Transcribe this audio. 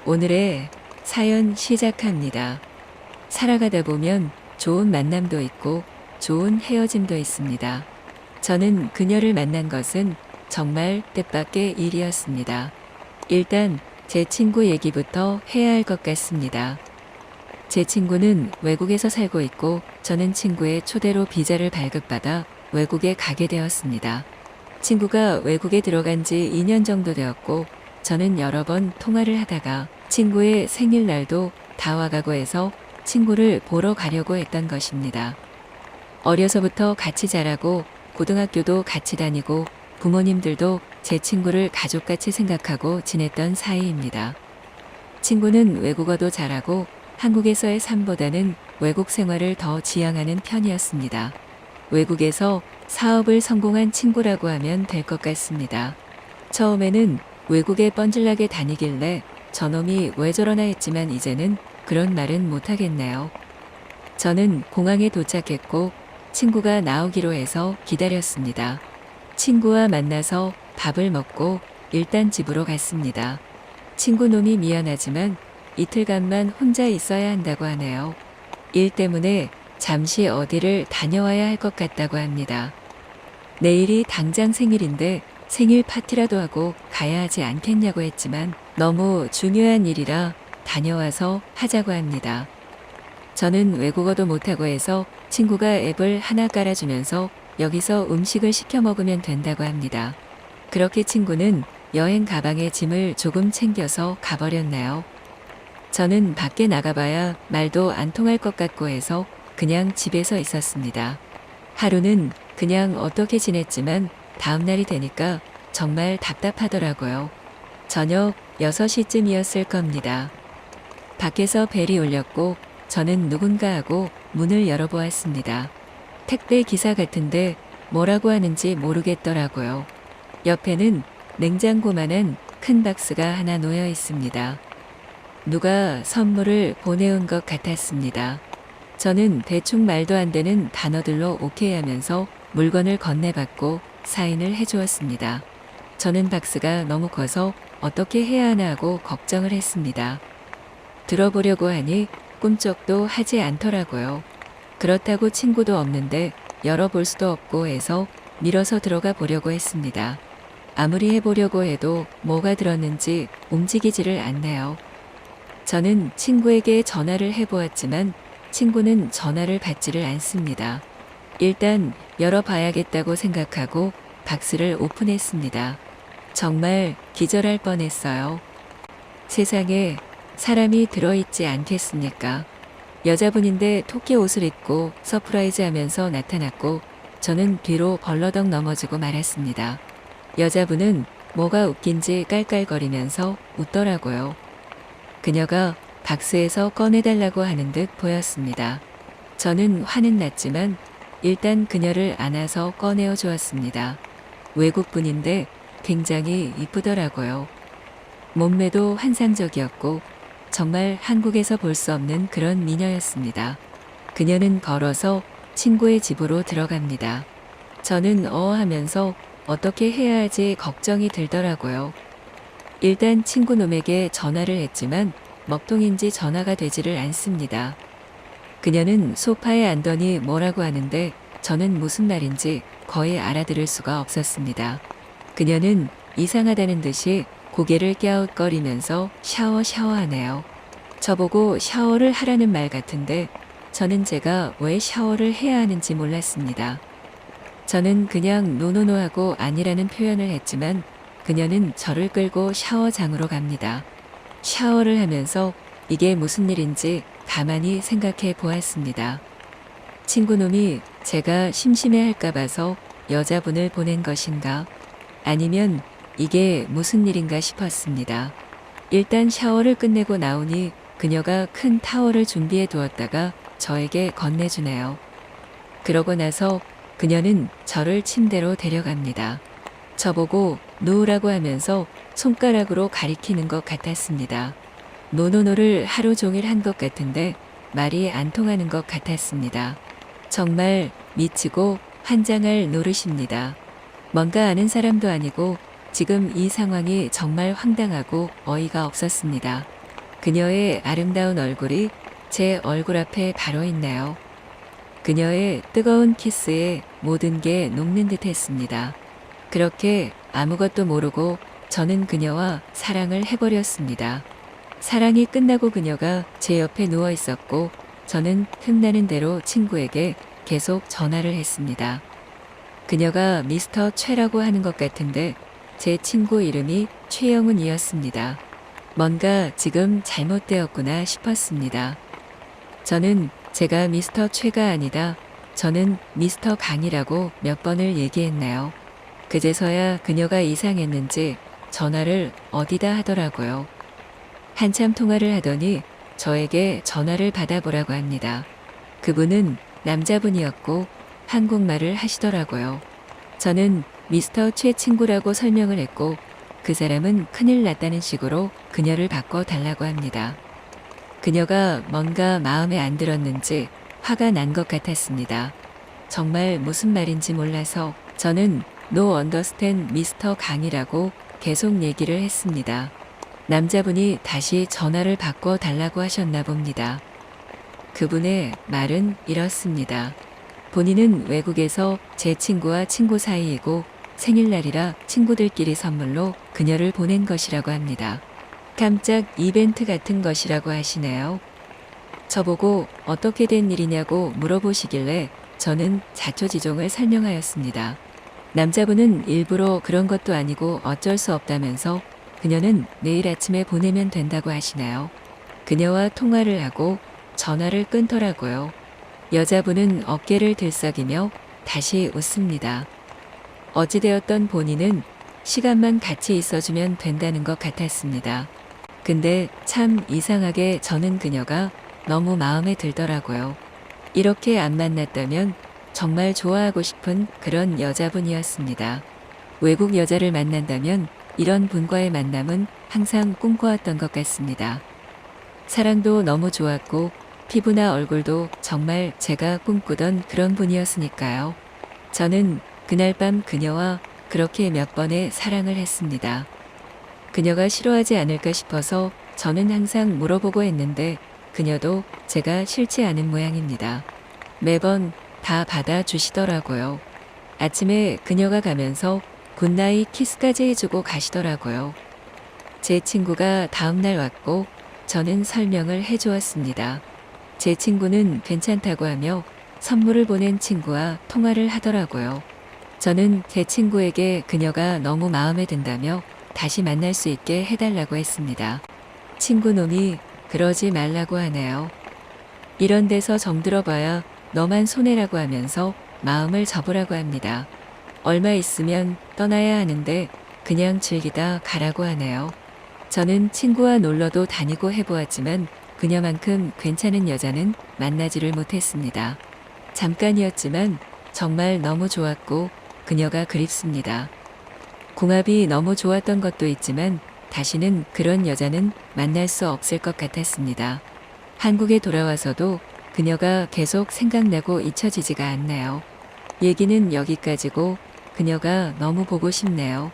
오늘의 사연 시작합니다. 살아가다 보면 좋은 만남도 있고 좋은 헤어짐도 있습니다. 저는 그녀를 만난 것은 정말 뜻밖의 일이었습니다. 일단 제 친구 얘기부터 해야 할 것 같습니다. 제 친구는 외국에서 살고 있고 저는 친구의 초대로 비자를 발급받아 외국에 가게 되었습니다. 친구가 외국에 들어간 지 2년 정도 되었고 저는 여러 번 통화를 하다가 친구의 생일날도 다 와가고 해서 친구를 보러 가려고 했던 것입니다. 어려서부터 같이 자라고 고등학교도 같이 다니고 부모님들도 제 친구를 가족같이 생각하고 지냈던 사이입니다. 친구는 외국어도 잘하고 한국에서의 삶보다는 외국 생활을 더 지향하는 편이었습니다. 외국에서 사업을 성공한 친구라고 하면 될 것 같습니다. 처음에는 외국에 뻔질나게 다니길래 저놈이 왜 저러나 했지만 이제는 그런 말은 못하겠네요. 저는 공항에 도착했고 친구가 나오기로 해서 기다렸습니다. 친구와 만나서 밥을 먹고 일단 집으로 갔습니다. 친구 놈이 미안하지만 이틀간만 혼자 있어야 한다고 하네요. 일 때문에 잠시 어디를 다녀와야 할 것 같다고 합니다. 내일이 당장 생일인데 생일 파티라도 하고 가야 하지 않겠냐고 했지만 너무 중요한 일이라 다녀와서 하자고 합니다. 저는 외국어도 못하고 해서 친구가 앱을 하나 깔아주면서 여기서 음식을 시켜 먹으면 된다고 합니다. 그렇게 친구는 여행 가방에 짐을 조금 챙겨서 가버렸나요? 저는 밖에 나가봐야 말도 안 통할 것 같고 해서 그냥 집에서 있었습니다. 하루는 그냥 어떻게 지냈지만 다음날이 되니까 정말 답답하더라고요. 저녁 6시쯤이었을 겁니다. 밖에서 벨이 울렸고 저는 누군가 하고 문을 열어보았습니다. 택배 기사 같은데 뭐라고 하는지 모르겠더라고요. 옆에는 냉장고만한 큰 박스가 하나 놓여 있습니다. 누가 선물을 보내온 것 같았습니다. 저는 대충 말도 안 되는 단어들로 오케이 하면서 물건을 건네받고 사인을 해주었습니다. 저는 박스가 너무 커서 어떻게 해야 하나 하고 걱정을 했습니다. 들어보려고 하니 꿈쩍도 하지 않더라고요. 그렇다고 친구도 없는데 열어볼 수도 없고 해서 밀어서 들어가 보려고 했습니다. 아무리 해보려고 해도 뭐가 들었는지 움직이지를 않네요. 저는 친구에게 전화를 해보았지만 친구는 전화를 받지를 않습니다. 일단 열어봐야겠다고 생각하고 박스를 오픈했습니다. 정말 기절할 뻔했어요. 세상에 사람이 들어있지 않겠습니까? 여자분인데 토끼 옷을 입고 서프라이즈 하면서 나타났고 저는 뒤로 벌러덩 넘어지고 말았습니다. 여자분은 뭐가 웃긴지 깔깔거리면서 웃더라고요. 그녀가 박스에서 꺼내달라고 하는 듯 보였습니다. 저는 화는 났지만 일단 그녀를 안아서 꺼내어 주었습니다. 외국분인데 굉장히 이쁘더라고요. 몸매도 환상적이었고 정말 한국에서 볼 수 없는 그런 미녀였습니다. 그녀는 걸어서 친구의 집으로 들어갑니다. 저는 하면서 어떻게 해야 할지 걱정이 들더라고요. 일단 친구 놈에게 전화를 했지만 먹통인지 전화가 되지를 않습니다. 그녀는 소파에 앉더니 뭐라고 하는데 저는 무슨 말인지 거의 알아들을 수가 없었습니다. 그녀는 이상하다는 듯이 고개를 갸웃거리면서 샤워하네요. 저보고 샤워를 하라는 말 같은데 저는 제가 왜 샤워를 해야 하는지 몰랐습니다. 저는 그냥 노노노 하고 아니라는 표현을 했지만 그녀는 저를 끌고 샤워장으로 갑니다. 샤워를 하면서 이게 무슨 일인지 가만히 생각해 보았습니다. 친구놈이 제가 심심해할까 봐서 여자분을 보낸 것인가? 아니면 이게 무슨 일인가 싶었습니다. 일단 샤워를 끝내고 나오니 그녀가 큰 타월을 준비해 두었다가 저에게 건네주네요. 그러고 나서 그녀는 저를 침대로 데려갑니다. 저보고 누우라고 하면서 손가락으로 가리키는 것 같았습니다. 노노노를 하루 종일 한 것 같은데 말이 안 통하는 것 같았습니다. 정말 미치고 환장할 노릇입니다. 뭔가 아는 사람도 아니고 지금 이 상황이 정말 황당하고 어이가 없었습니다. 그녀의 아름다운 얼굴이 제 얼굴 앞에 바로 있네요. 그녀의 뜨거운 키스에 모든 게 녹는 듯 했습니다. 그렇게 아무것도 모르고 저는 그녀와 사랑을 해버렸습니다. 사랑이 끝나고 그녀가 제 옆에 누워 있었고 저는 틈나는 대로 친구에게 계속 전화를 했습니다. 그녀가 미스터 최라고 하는 것 같은데 제 친구 이름이 최영훈이었습니다. 뭔가 지금 잘못되었구나 싶었습니다. 저는 제가 미스터 최가 아니다. 저는 미스터 강이라고 몇 번을 얘기했나요? 그제서야 그녀가 이상했는지 전화를 어디다 하더라고요. 한참 통화를 하더니 저에게 전화를 받아보라고 합니다. 그분은 남자분이었고 한국말을 하시더라고요. 저는 미스터 최 친구라고 설명을 했고 그 사람은 큰일 났다는 식으로 그녀를 바꿔 달라고 합니다. 그녀가 뭔가 마음에 안 들었는지 화가 난 것 같았습니다. 정말 무슨 말인지 몰라서 저는 No understand 미스터 강이라고 계속 얘기를 했습니다. 남자분이 다시 전화를 바꿔 달라고 하셨나 봅니다. 그분의 말은 이렇습니다. 본인은 외국에서 제 친구와 친구 사이이고 생일날이라 친구들끼리 선물로 그녀를 보낸 것이라고 합니다. 깜짝 이벤트 같은 것이라고 하시네요. 저보고 어떻게 된 일이냐고 물어보시길래 저는 자초지종을 설명하였습니다. 남자분은 일부러 그런 것도 아니고 어쩔 수 없다면서 그녀는 내일 아침에 보내면 된다고 하시나요? 그녀와 통화를 하고 전화를 끊더라고요. 여자분은 어깨를 들썩이며 다시 웃습니다. 어찌되었던 본인은 시간만 같이 있어주면 된다는 것 같았습니다. 근데 참 이상하게 저는 그녀가 너무 마음에 들더라고요. 이렇게 안 만났다면 정말 좋아하고 싶은 그런 여자분이었습니다. 외국 여자를 만난다면 이런 분과의 만남은 항상 꿈꿔왔던 것 같습니다. 사랑도 너무 좋았고 피부나 얼굴도 정말 제가 꿈꾸던 그런 분이었으니까요. 저는 그날 밤 그녀와 그렇게 몇 번의 사랑을 했습니다. 그녀가 싫어하지 않을까 싶어서 저는 항상 물어보고 했는데 그녀도 제가 싫지 않은 모양입니다. 매번 다 받아주시더라고요. 아침에 그녀가 가면서 굿나잇 키스까지 해주고 가시더라고요. 제 친구가 다음날 왔고 저는 설명을 해주었습니다. 제 친구는 괜찮다고 하며 선물을 보낸 친구와 통화를 하더라고요. 저는 제 친구에게 그녀가 너무 마음에 든다며 다시 만날 수 있게 해달라고 했습니다. 친구 놈이 그러지 말라고 하네요. 이런 데서 정들어봐야 너만 손해라고 하면서 마음을 접으라고 합니다. 얼마 있으면 떠나야 하는데 그냥 즐기다 가라고 하네요. 저는 친구와 놀러도 다니고 해보았지만 그녀만큼 괜찮은 여자는 만나지를 못했습니다. 잠깐이었지만 정말 너무 좋았고 그녀가 그립습니다. 궁합이 너무 좋았던 것도 있지만 다시는 그런 여자는 만날 수 없을 것 같았습니다. 한국에 돌아와서도 그녀가 계속 생각나고 잊혀지지가 않네요. 얘기는 여기까지고 그녀가 너무 보고 싶네요.